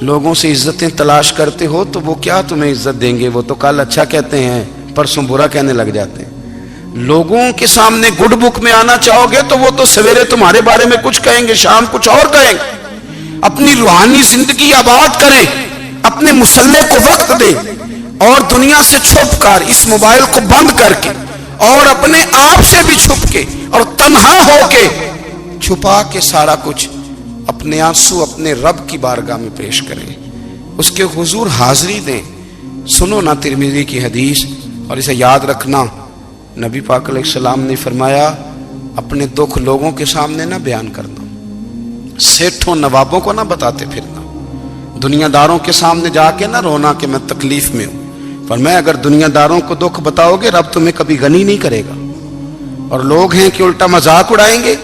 لوگوں سے عزتیں تلاش کرتے ہو تو وہ کیا تمہیں عزت دیں گے؟ وہ تو کل اچھا کہتے ہیں، پرسوں برا کہنے لگ جاتے ہیں۔ لوگوں کے سامنے گڈ بک میں آنا چاہو گے تو وہ تو سویرے تمہارے بارے میں کچھ کہیں گے، شام کچھ اور کہیں گے۔ اپنی روحانی زندگی آباد کریں، اپنے مسلح کو وقت دیں، اور دنیا سے چھپ کر، اس موبائل کو بند کر کے، اور اپنے آپ سے بھی چھپ کے اور تنہا ہو کے، چھپا کے سارا کچھ اپنے آنسو اپنے رب کی بارگاہ میں پیش کریں، اس کے حضور حاضری دیں۔ سنو نا ترمذی کی حدیث، اور اسے یاد رکھنا، نبی پاک علیہ السلام نے فرمایا اپنے دکھ لوگوں کے سامنے نہ بیان کرنا، سیٹھوں نوابوں کو نہ بتاتے پھرنا، دنیا داروں کے سامنے جا کے نہ رونا کہ میں تکلیف میں ہوں۔ فرمایا اگر دنیا داروں کو دکھ بتاؤ گے رب تمہیں کبھی غنی نہیں کرے گا، اور لوگ ہیں کہ الٹا مذاق اڑائیں گے۔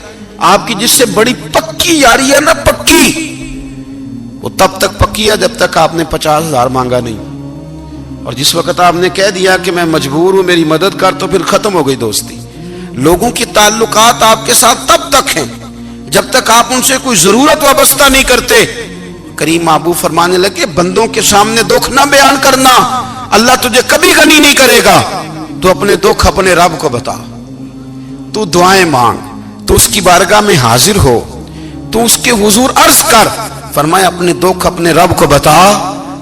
آپ کی جس سے بڑی پکی یاری ہے نا، پکی، وہ تب تک پکی ہے جب تک آپ نے 50,000 مانگا نہیں، اور جس وقت آپ نے کہہ دیا کہ میں مجبور ہوں میری مدد کر، تو پھر ختم ہو گئی دوستی۔ لوگوں کی تعلقات آپ کے ساتھ تب تک ہیں جب تک آپ ان سے کوئی ضرورت وابستہ نہیں کرتے۔ کریم محبوب فرمانے لگے بندوں کے سامنے دکھ نہ بیان کرنا، اللہ تجھے کبھی غنی نہیں کرے گا۔ تو اپنے دکھ اپنے رب کو بتا، تو دعائیں مانگ، تو اس کی بارگاہ میں حاضر ہو، تو اس کے حضور عرض کر۔ فرمایا اپنے دکھ اپنے رب کو بتا،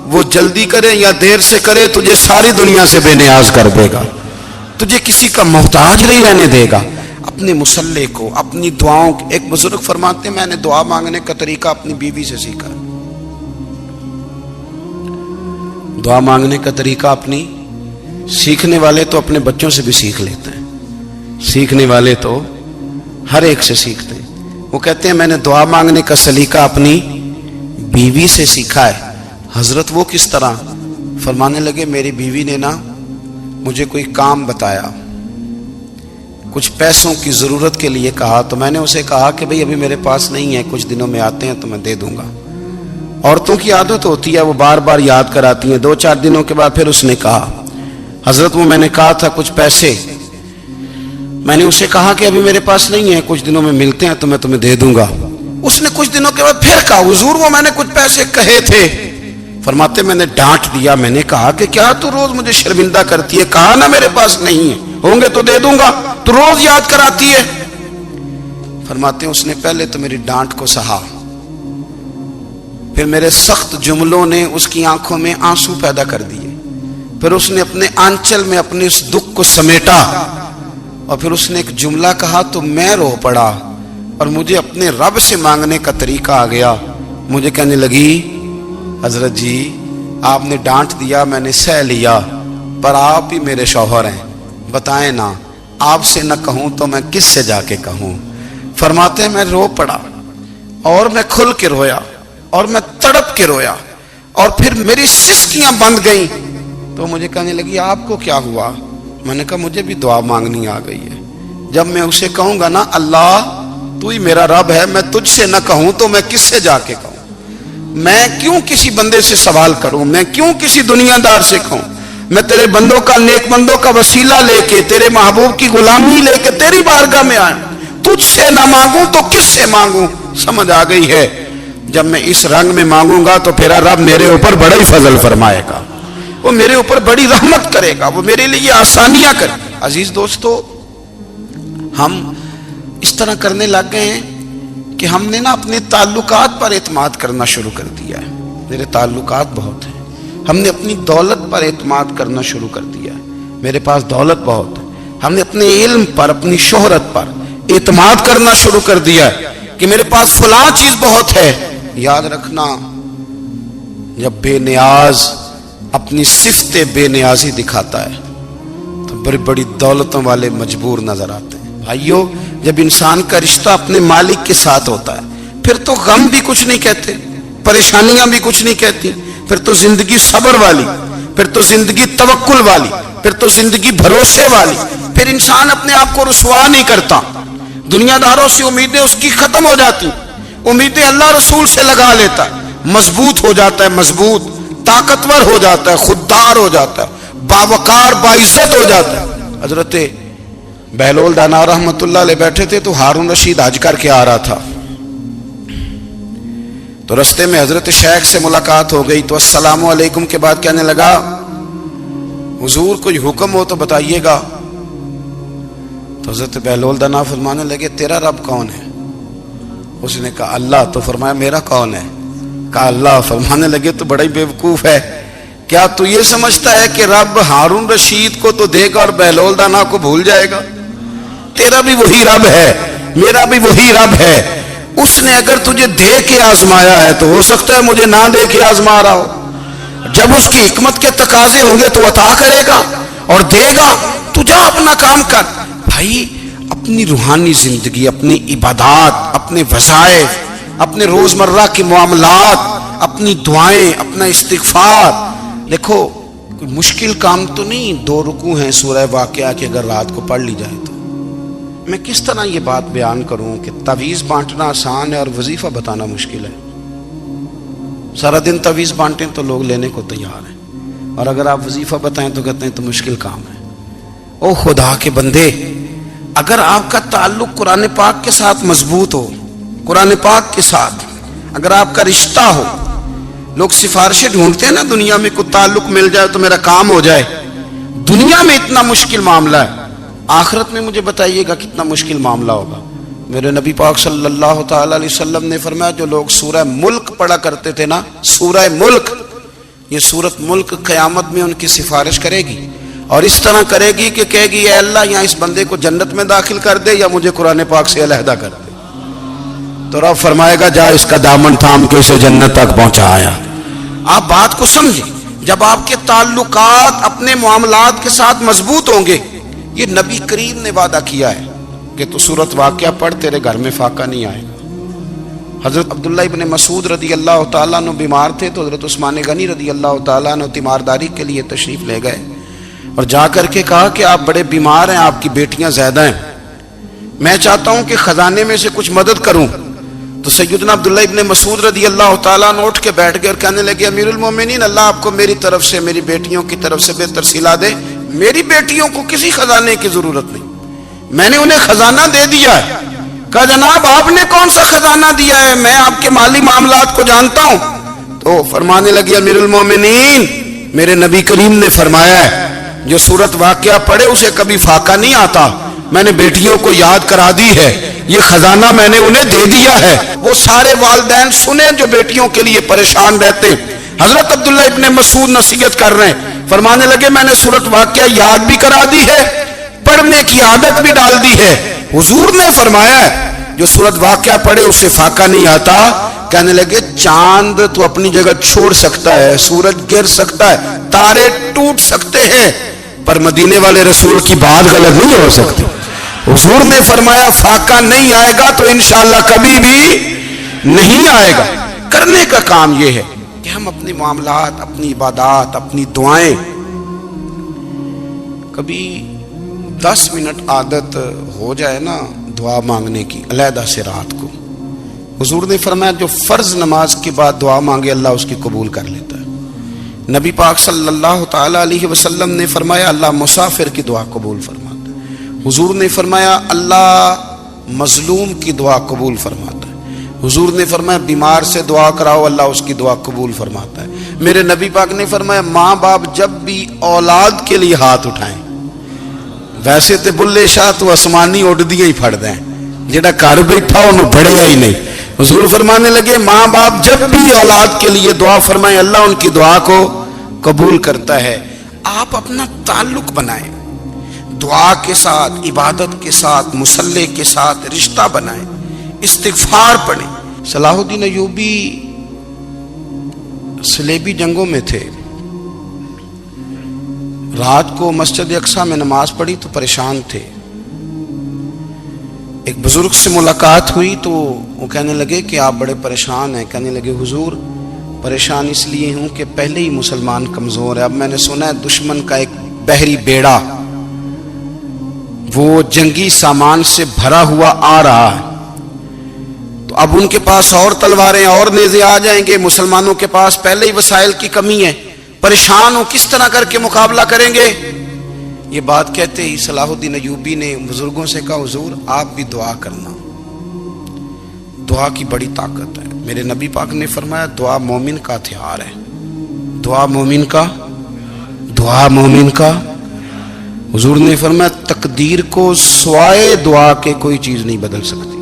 وہ جلدی کرے یا دیر سے کرے تجھے ساری دنیا سے بے نیاز کر دے گا، تجھے کسی کا محتاج نہیں رہنے دے گا۔ اپنے مسلح کو، اپنی دعاؤں، ایک بزرگ فرماتے ہیں میں نے دعا مانگنے کا طریقہ اپنی بیوی سے سیکھا۔ دعا مانگنے کا طریقہ اپنی، سیکھنے والے تو اپنے بچوں سے بھی سیکھ لیتے ہیں، سیکھنے والے تو ہر ایک سے سیکھتے ہیں۔ وہ کہتے ہیں میں نے دعا مانگنے کا سلیقہ اپنی بیوی سے سیکھا ہے۔ حضرت وہ کس طرح؟ فرمانے لگے میری بیوی نے نا مجھے کوئی کام بتایا، کچھ پیسوں کی ضرورت کے لیے کہا، تو میں نے اسے کہا کہ بھئی ابھی میرے پاس نہیں ہے، کچھ دنوں میں آتے ہیں تو میں دے دوں گا۔ عورتوں کی عادت ہوتی ہے وہ بار بار یاد کراتی ہیں، 2-4 دنوں کے بعد پھر اس نے کہا حضرت وہ میں نے کہا تھا کچھ پیسے، میں نے اسے کہا کہ ابھی میرے پاس نہیں ہے، کچھ دنوں میں ملتے ہیں تو میں تمہیں دے دوں گا۔ اس نے کچھ دنوں کے بعد پھر کہا حضور وہ میں نے کچھ پیسے کہے تھے۔ فرماتے میں نے ڈانٹ دیا، میں نے کہا کہ کیا تو روز مجھے شرمندہ کرتی ہے، کہا نا میرے پاس نہیں ہے، ہوں گے تو دے دوں گا، تو روز یاد کراتی ہے۔ فرماتے ہیں اس نے پہلے تو میری ڈانٹ کو سہا، پھر میرے سخت جملوں نے اس کی آنکھوں میں آنسو پیدا کر دیے، پھر اس نے اپنے آنچل میں اپنے اس دکھ کو سمیٹا، اور پھر اس نے ایک جملہ کہا تو میں رو پڑا، اور مجھے اپنے رب سے مانگنے کا طریقہ آ گیا۔ مجھے کہنے لگی حضرت جی آپ نے ڈانٹ دیا، میں نے سہ لیا، پر آپ ہی میرے شوہر ہیں، بتائیں نا آپ سے نہ کہوں تو میں کس سے جا کے کہوں۔ فرماتے ہیں میں رو پڑا، اور میں کھل کے رویا، اور میں تڑپ کے رویا، اور پھر میری سسکیاں بند گئیں۔ تو مجھے کہنے لگی آپ کو کیا ہوا؟ میں نے کہا مجھے بھی دعا مانگنی آ گئی ہے۔ جب میں اسے کہوں گا نا اللہ تو ہی میرا رب ہے، میں تجھ سے نہ کہوں تو میں کس سے جا کے کہوں؟ میں کیوں کسی بندے سے سوال کروں؟ میں کیوں کسی دنیا دار سے کہوں؟ میں تیرے بندوں کا، نیک بندوں کا وسیلہ لے کے، تیرے محبوب کی غلامی لے کے تیری بارگاہ میں آئیں، تجھ سے نہ مانگوں تو کس سے مانگوں؟ سمجھ آ گئی ہے؟ جب میں اس رنگ میں مانگوں گا تو پھر رب میرے اوپر بڑا ہی فضل فرمائے گا، وہ میرے اوپر بڑی رحمت کرے گا، وہ میرے لیے آسانیاں کرے گا۔ عزیز دوستو، ہم اس طرح کرنے لگ گئے ہیں کہ ہم نے نا اپنے تعلقات پر اعتماد کرنا شروع کر دیا ہے۔ میرے تعلقات بہت ہیں، ہم نے اپنی دولت پر اعتماد کرنا شروع کر دیا ہے، میرے پاس دولت بہت ہے۔ ہم نے اپنے علم پر، اپنی شہرت پر اعتماد کرنا شروع کر دیا ہے کہ میرے پاس فلاں چیز بہت ہے۔ یاد رکھنا جب بے نیاز اپنی صفت بے نیازی دکھاتا ہے تو بڑی بڑی دولتوں والے مجبور نظر آتے ہیں۔ بھائیو جب انسان کا رشتہ اپنے مالک کے ساتھ ہوتا ہے پھر تو غم بھی کچھ نہیں کہتے، پریشانیاں بھی کچھ نہیں کہتی، پھر تو زندگی صبر والی، پھر تو زندگی توکل والی، پھر تو زندگی بھروسے والی، پھر انسان اپنے آپ کو رسوا نہیں کرتا، دنیا داروں سے امیدیں اس کی ختم ہو جاتی، امیدیں اللہ رسول سے لگا لیتا ہے، مضبوط ہو جاتا ہے، مضبوط، طاقتور ہو جاتا ہے، خوددار ہو جاتا ہے، باوقار باعزت ہو جاتا ہے۔ حضرت بہلول دانا رحمت اللہ علیہ بیٹھے تھے تو ہارون رشید حج کر کے آ رہا تھا، تو رستے میں حضرت شیخ سے ملاقات ہو گئی تو السلام علیکم کے بعد کہنے لگا حضور کوئی حکم ہو تو بتائیے گا. تو حضرت بہلول دانا فرمانے لگے تیرا رب کون ہے؟ اس نے کہا اللہ. تو فرمایا میرا کون ہے؟ کہا اللہ. فرمانے لگے تو بڑا ہی بیوقوف ہے، کیا تو یہ سمجھتا ہے کہ رب ہارون رشید کو تو دے گا اور بہلول دانا کو بھول جائے گا؟ تیرا بھی وہی رب ہے، میرا بھی وہی رب ہے. اس نے اگر تجھے دے کے آزمایا ہے تو ہو سکتا ہے مجھے نہ دے کے آزما رہا ہو. جب اس کی حکمت کے تقاضے ہوں گے تو عطا کرے گا اور دے گا. تو جا اپنا کام کر. بھائی اپنی روحانی زندگی، اپنی عبادات، اپنے وظائف، اپنے روزمرہ کے معاملات، اپنی دعائیں، اپنا استغفار. دیکھو کوئی مشکل کام تو نہیں 2 رکوع ہیں سورہ واقعہ کہ اگر رات کو پڑھ لی جائے تو. میں کس طرح یہ بات بیان کروں کہ تعویذ بانٹنا آسان ہے اور وظیفہ بتانا مشکل ہے. سارا دن تعویذ بانٹیں تو لوگ لینے کو تیار ہیں، اور اگر آپ وظیفہ بتائیں تو کہتے ہیں تو مشکل کام ہے. او خدا کے بندے، اگر آپ کا تعلق قرآن پاک کے ساتھ مضبوط ہو، قرآن پاک کے ساتھ اگر آپ کا رشتہ ہو، لوگ سفارشیں ڈھونڈتے ہیں نا دنیا میں، کوئی تعلق مل جائے تو میرا کام ہو جائے. دنیا میں اتنا مشکل معاملہ ہے، آخرت میں مجھے بتائیے گا کتنا مشکل معاملہ ہوگا. میرے نبی پاک صلی اللہ تعالی علیہ وسلم نے فرمایا جو لوگ سورہ ملک پڑھا کرتے تھے نا، سورہ ملک، یہ سورت ملک قیامت میں ان کی سفارش کرے گی اور اس طرح کرے گی کہ کہے گی اے اللہ یہاں اس بندے کو جنت میں داخل کر دے یا مجھے قرآن پاک سے علیحدہ کر دے. تو رب فرمائے گا جا اس کا دامن تھام کے اسے جنت تک پہنچایا. آپ بات کو سمجھیں، جب آپ کے تعلقات اپنے معاملات کے ساتھ مضبوط ہوں گے، یہ نبی کریم نے وعدہ کیا ہے کہ تو سورت واقعہ پڑھ تیرے گھر میں فاقہ نہیں آئے گا. حضرت عبداللہ ابن مسعود رضی اللہ تعالیٰ عنہ بیمار تھے تو حضرت عثمان غنی رضی اللہ تعالیٰ عنہ تیمارداری کے لیے تشریف لے گئے اور جا کر کے کہا کہ آپ بڑے بیمار ہیں، آپ کی بیٹیاں زیادہ ہیں، میں چاہتا ہوں کہ خزانے میں سے کچھ مدد کروں. تو سیدنا عبداللہ ابن مسعود رضی اللہ تعالیٰ عنہ اٹھ کے بیٹھ گئے اور کہنے لگے امیر المومنین، اللہ آپ کو میری طرف سے، میری بیٹیوں کی طرف سے بہتر صلہ دے. میری بیٹیوں کو کسی خزانے کی ضرورت نہیں، میں نے انہیں خزانہ دے دیا ہے. کہا جناب آپ نے کون سا خزانہ دیا ہے، میں آپ کے مالی معاملات کو جانتا ہوں. تو فرمانے لگے امیر المومنین میرے نبی کریم نے فرمایا ہے جو سورت واقعہ پڑھے اسے کبھی فاقہ نہیں آتا. میں نے بیٹیوں کو یاد کرا دی ہے، یہ خزانہ میں نے انہیں دے دیا ہے. وہ سارے والدین سنیں جو بیٹیوں کے لیے پریشان رہتے. حضرت عبداللہ ابن مسعود نصیحت کر رہے ہیں، فرمانے لگے میں نے سورت واقعہ یاد بھی کرا دی ہے، پڑھنے کی عادت بھی ڈال دی ہے. حضور نے فرمایا ہے جو سورت واقعہ پڑھے اسے فاقہ نہیں آتا. کہنے لگے چاند تو اپنی جگہ چھوڑ سکتا ہے، سورج گر سکتا ہے، تارے ٹوٹ سکتے ہیں، پر مدینے والے رسول کی بات غلط نہیں ہو سکتی. حضور نے فرمایا فاقہ نہیں آئے گا تو انشاءاللہ کبھی بھی نہیں آئے گا. کرنے کا کام یہ ہے کہ ہم اپنے معاملات، اپنی عبادات، اپنی دعائیں کبھی 10 منٹ عادت ہو جائے نا دعا مانگنے کی علیحدہ سے رات کو. حضور نے فرمایا جو فرض نماز کے بعد دعا مانگے اللہ اس کی قبول کر لیتا ہے. نبی پاک صلی اللہ تعالی علیہ وسلم نے فرمایا اللہ مسافر کی دعا قبول فرماتا ہے. حضور نے فرمایا اللہ مظلوم کی دعا قبول فرماتا ہے. حضور نے فرمایا بیمار سے دعا کراؤ اللہ اس کی دعا قبول فرماتا ہے. میرے نبی پاک نے فرمایا ماں باپ جب بھی اولاد کے لیے ہاتھ اٹھائیں، ویسے تے بلے شاہ تو آسمانی اڈدیاں ہی پھڑ دیں، جڑا گھر بیٹھا انہوں بڑھیا ہی نہیں. حضور فرمانے لگے ماں باپ جب بھی اولاد کے لیے دعا فرمائیں اللہ ان کی دعا کو قبول کرتا ہے. آپ اپنا تعلق بنائیں دعا کے ساتھ، عبادت کے ساتھ، مصلی کے ساتھ رشتہ بنائیں، استغفار پڑھیں. صلاح الدین ایوبی صلیبی جنگوں میں تھے، رات کو مسجد اقصی میں نماز پڑھی تو پریشان تھے. ایک بزرگ سے ملاقات ہوئی تو وہ کہنے لگے کہ آپ بڑے پریشان ہیں. کہنے لگے حضور پریشان اس لیے ہوں کہ پہلے ہی مسلمان کمزور ہے، اب میں نے سنا ہے دشمن کا ایک بحری بیڑا وہ جنگی سامان سے بھرا ہوا آ رہا ہے، تو اب ان کے پاس اور تلواریں اور نیزے آ جائیں گے، مسلمانوں کے پاس پہلے ہی وسائل کی کمی ہے، پریشان ہو کس طرح کر کے مقابلہ کریں گے. یہ بات کہتے ہی صلاح الدین ایوبی نے بزرگوں سے کہا حضور آپ بھی دعا کرنا، دعا کی بڑی طاقت ہے. میرے نبی پاک نے فرمایا دعا مومن کا ہتھیار ہے، دعا مومن کا، دعا مومن کا۔ حضور نے فرمایا تقدیر کو سوائے دعا کے کوئی چیز نہیں بدل سکتی،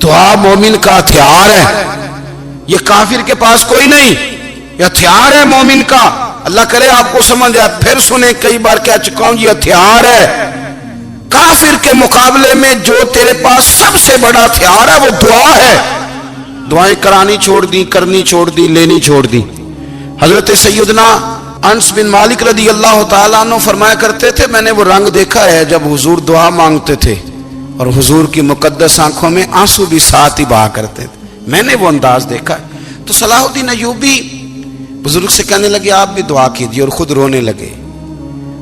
دعا مومن کا ہتھیار ہے، یہ کافر کے پاس کوئی نہیں، یہ ہتھیار ہے مومن کا۔ اللہ کرے آپ کو سمجھ آئے، پھر سنیں، کئی بار کہہ چکا ہوں یہ ہتھیار ہے۔ کافر کے مقابلے میں جو تیرے پاس سب سے بڑا ہتھیار ہے وہ دعا ہے۔ دعائیں کرانی چھوڑ دی، کرنی چھوڑ دی، لینی چھوڑ دی۔ حضرت سیدنا انس بن مالک رضی اللہ تعالیٰ عنہ فرمایا کرتے تھے میں نے وہ رنگ دیکھا ہے جب حضور دعا مانگتے تھے اور حضور کی مقدس آنکھوں میں آنسو بھی ساتھ ہی بہا کرتے تھے، میں نے وہ انداز دیکھا ہے۔ تو صلاح الدین ایوبی بزرگ سے کہنے لگے آپ بھی دعا کیجیے، اور خود رونے لگے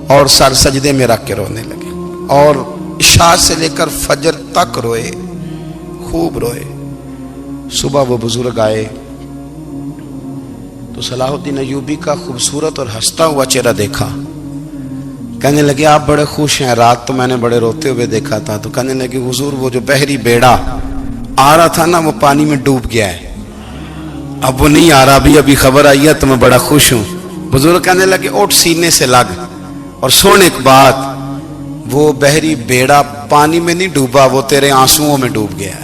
اور سر سجدے میں رکھ کے رونے لگے، اور عشاء سے لے کر فجر تک روئے، خوب روئے۔ صبح وہ بزرگ آئے تو صلاح الدین ایوبی کا خوبصورت اور ہنستا ہوا چہرہ دیکھا، کہنے لگے آپ بڑے خوش ہیں، رات تو میں نے بڑے روتے ہوئے دیکھا تھا۔ تو کہنے لگے حضور وہ جو بحری بیڑا آ رہا تھا نا وہ پانی میں ڈوب گیا ہے، اب وہ نہیں آ رہا، ابھی خبر آئی ہے تو میں بڑا خوش ہوں۔ بزرگ کہنے لگے اٹھ سینے سے لگ اور سن ایک بات، وہ بحری بیڑا پانی میں نہیں ڈوبا، وہ تیرے آنسوؤں میں ڈوب گیا ہے۔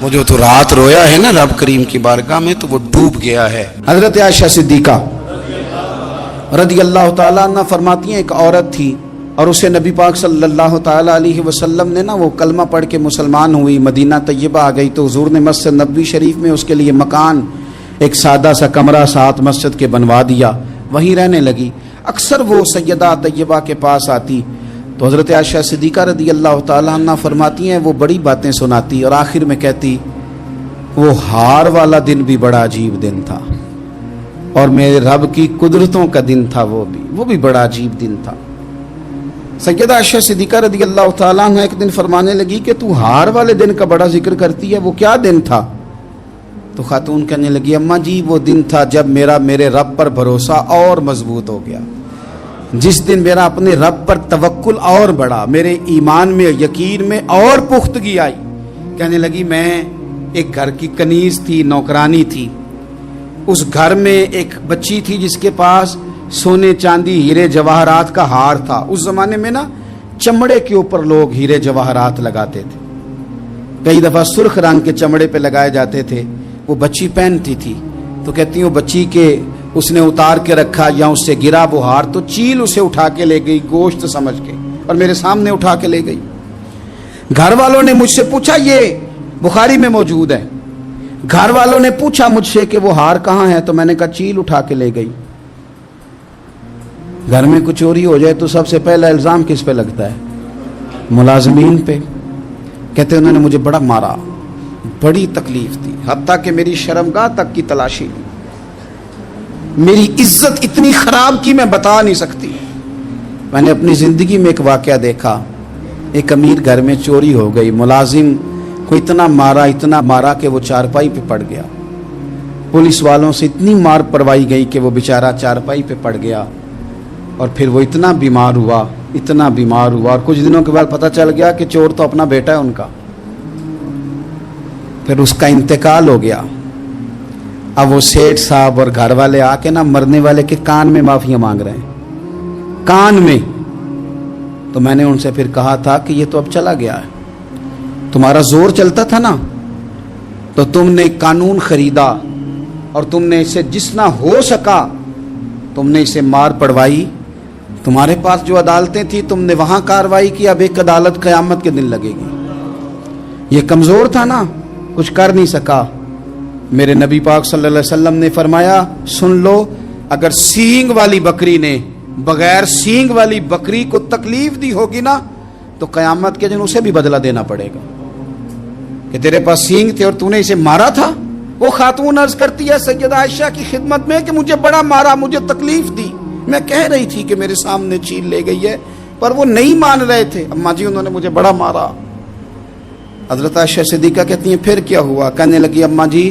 وہ جو تو رات رویا ہے نا رب کریم کی بارگاہ میں تو وہ ڈوب گیا ہے۔ حضرت عائشہ صدیقہ رضی اللہ تعالیٰ عنہ فرماتی ہیں ایک عورت تھی اور اسے نبی پاک صلی اللہ تعالیٰ علیہ وسلم نے نا وہ کلمہ پڑھ کے مسلمان ہوئی، مدینہ طیبہ آ گئی تو حضور نے مسجد نبوی شریف میں اس کے لیے مکان، ایک سادہ سا کمرہ ساتھ مسجد کے بنوا دیا، وہیں رہنے لگی۔ اکثر وہ سیدہ طیبہ کے پاس آتی تو حضرت عائشہ صدیقہ رضی اللہ تعالیٰ عنہ فرماتی ہیں وہ بڑی باتیں سناتی اور آخر میں کہتی وہ ہار والا دن بھی بڑا عجیب دن تھا اور میرے رب کی قدرتوں کا دن تھا، وہ بھی بڑا عجیب دن تھا۔ سیدہ عائشہ صدیقہ رضی اللہ تعالیٰ عنہ ایک دن فرمانے لگی کہ تو ہار والے دن کا بڑا ذکر کرتی ہے، وہ کیا دن تھا؟ تو خاتون کہنے لگی اماں جی وہ دن تھا جب میرے رب پر بھروسہ اور مضبوط ہو گیا، جس دن میرا اپنے رب پر توکل اور بڑھا، میرے ایمان میں یقین میں اور پختگی آئی۔ کہنے لگی میں ایک گھر کی کنیز تھی، نوکرانی تھی، اس گھر میں ایک بچی تھی جس کے پاس سونے چاندی ہیرے جواہرات کا ہار تھا۔ اس زمانے میں نا چمڑے کے اوپر لوگ ہیرے جواہرات لگاتے تھے، کئی دفعہ سرخ رنگ کے چمڑے پہ لگائے جاتے تھے، وہ بچی پہنتی تھی تو کہتی ہوں بچی کے اس نے اتار کے رکھا یا اس سے گرا وہ ہار تو چیل اسے اٹھا کے لے گئی گوشت سمجھ کے اور میرے سامنے اٹھا کے لے گئی۔ گھر والوں نے مجھ سے پوچھا، یہ بخاری میں موجود ہے، گھر والوں نے پوچھا مجھ سے کہ وہ ہار کہاں ہے تو میں نے کہا چیل اٹھا کے لے گئی۔ گھر میں کچھ چوری ہو جائے تو سب سے پہلا الزام کس پہ لگتا ہے؟ ملازمین پہ۔ کہتے انہوں نے مجھے بڑا مارا، بڑی تکلیف تھی، حتیٰ کہ میری شرمگاہ تک کی تلاشی لی، میری عزت اتنی خراب کی میں بتا نہیں سکتی۔ میں نے اپنی زندگی میں ایک واقعہ دیکھا، ایک امیر گھر میں چوری ہو گئی، ملازم کو اتنا مارا کہ وہ چارپائی پہ پڑ گیا، پولیس والوں سے اتنی مار پروائی گئی کہ وہ بیچارہ چارپائی پہ پڑ گیا، اور پھر وہ اتنا بیمار ہوا اور کچھ دنوں کے بعد پتہ چل گیا کہ چور تو اپنا بیٹا ہے ان کا، پھر اس کا انتقال ہو گیا۔ اب وہ سیٹھ صاحب اور گھر والے آ کے نا مرنے والے کے کان میں معافیاں مانگ رہے ہیں، کان میں۔ تو میں نے ان سے پھر کہا تھا کہ یہ تو اب چلا گیا ہے، تمہارا زور چلتا تھا نا تو تم نے قانون خریدا اور تم نے اسے جتنا ہو سکا تم نے اسے مار پڑوائی، تمہارے پاس جو عدالتیں تھی تم نے وہاں کاروائی کی، اب ایک عدالت قیامت کے دن لگے گی۔ یہ کمزور تھا نا، کچھ کر نہیں سکا۔ میرے نبی پاک صلی اللہ علیہ وسلم نے فرمایا سن لو، اگر سینگ والی بکری نے بغیر سینگ والی بکری کو تکلیف دی ہوگی نا تو قیامت کے دن اسے بھی بدلہ دینا پڑے گا کہ تیرے پاس سینگ تھے اور تو نے اسے مارا تھا۔ وہ خاتون عرض کرتی ہے سیدہ عائشہ کی خدمت میں کہ مجھے بڑا مارا، مجھے تکلیف دی، میں کہہ رہی تھی کہ میرے سامنے چیل لے گئی ہے پر وہ نہیں مان رہے تھے، اماں جی انہوں نے مجھے بڑا مارا۔ حضرت عائشہ صدیقہ کہتی ہیں پھر کیا ہوا؟ کہنے لگی اماں جی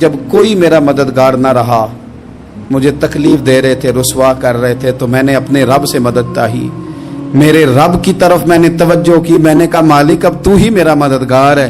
جب کوئی میرا مددگار نہ رہا، مجھے تکلیف دے رہے تھے، رسوا کر رہے تھے، تو میں نے اپنے رب سے مدد چاہی، میرے رب کی طرف میں نے توجہ کی، میں نے کہا مالک اب تو ہی میرا مددگار ہے۔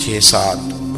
6-7,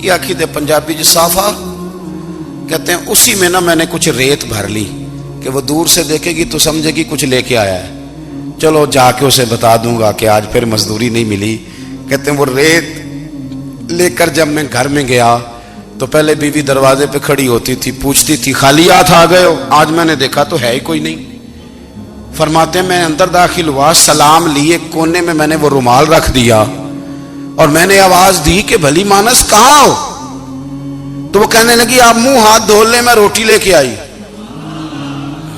کی آخی دے پنجابی جی صافا کہتے ہیں اسی میں نا میں نے کچھ ریت بھر لی کہ وہ دور سے دیکھے گی تو سمجھے گی کچھ لے کے آیا ہے، چلو جا کے اسے بتا دوں گا کہ آج پھر مزدوری نہیں ملی۔ کہتے ہیں وہ ریت لے کر جب میں گھر میں گیا تو پہلے بیوی دروازے پہ کھڑی ہوتی تھی، پوچھتی تھی خالی ہاتھ آ گئے ہو؟ آج میں نے دیکھا تو ہے ہی کوئی نہیں۔ فرماتے ہیں میں اندر داخل ہوا، سلام لیے، کونے میں نے وہ رومال رکھ دیا اور میں نے آواز دی کہ بھلی مانس کہاں ہو؟ تو وہ کہنے لگی آپ منہ ہاتھ دھو لیں، میں روٹی لے کے آئی۔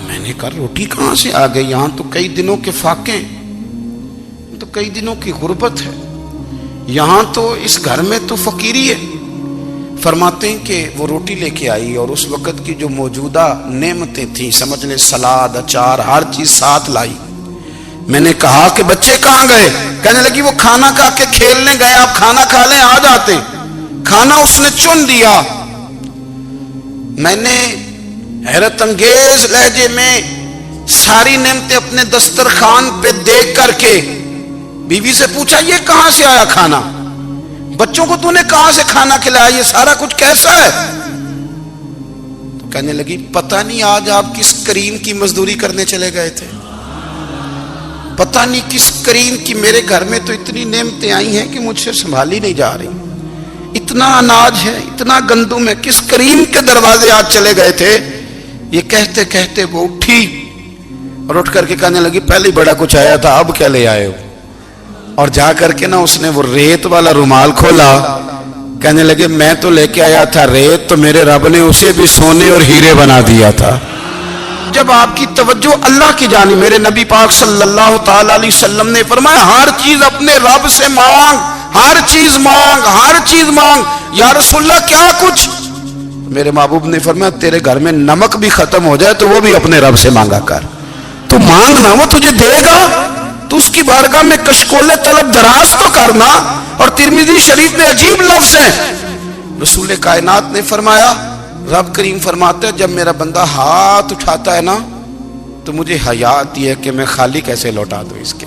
میں نے کہا روٹی کہاں سے آ گئی؟ یہاں تو کئی دنوں کے فاقے ہیں، تو کئی دنوں کی غربت ہے، یہاں تو اس گھر میں تو فقیری ہے۔ فرماتے ہیں کہ وہ روٹی لے کے آئی اور اس وقت کی جو موجودہ نعمتیں تھیں، سمجھ لیں سلاد، اچار، ہر چیز ساتھ لائی۔ میں نے کہا کہ بچے کہاں گئے؟ کہنے لگی وہ کھانا کھا کے کھیلنے گئے، آپ کھانا کھا لیں آ جاتے۔ کھانا اس نے چن دیا۔ میں نے حیرت انگیز لہجے میں ساری نعمتیں اپنے دسترخوان پہ دیکھ کر کے بیوی سے پوچھا یہ کہاں سے آیا کھانا؟ بچوں کو تو نے کہاں سے کھانا کھلایا؟ یہ سارا کچھ کیسا ہے؟ تو کہنے لگی پتہ نہیں آج آپ کس کریم کی مزدوری کرنے چلے گئے تھے، پتہ نہیں کس کریم کی، میرے گھر میں تو اتنی نعمتیں آئی ہیں کہ مجھ سے سنبھالی نہیں جا رہی، اتنا اناج ہے، اتنا گندم ہے، کس کریم کے دروازے آج چلے گئے تھے؟ یہ کہتے کہتے وہ اٹھی اور اٹھ کر کے کہنے لگی پہلے بڑا کچھ آیا تھا، اب کیا لے آئے ہو؟ اور جا کر کے نا اس نے وہ ریت والا رومال کھولا، کہنے لگے میں تو لے کے آیا تھا ریت، تو میرے رب نے اسے بھی سونے اور ہیرے بنا دیا تھا۔ جب آپ کی توجہ اللہ کی جانب، میرے نبی پاک صلی اللہ تعالی علیہ وسلم نے فرمایا ہر چیز اپنے رب سے مانگ، ہر چیز مانگ، ہر چیز مانگ۔ یا رسول اللہ کیا کچھ؟ میرے محبوب نے فرمایا تیرے گھر میں نمک بھی ختم ہو جائے تو وہ بھی اپنے رب سے مانگا کر، تو مانگنا وہ تجھے دے گا، تو اس کی بارگاہ میں کشکول طلب دراز تو کرنا۔ اور ترمذی شریف میں عجیب لفظ ہے، رسول کائنات نے فرمایا، رب کریم فرماتے ہیں جب میرا بندہ ہاتھ اٹھاتا ہے نا تو مجھے حیا آتی ہے کہ میں خالی کیسے لوٹا دوں اس کے۔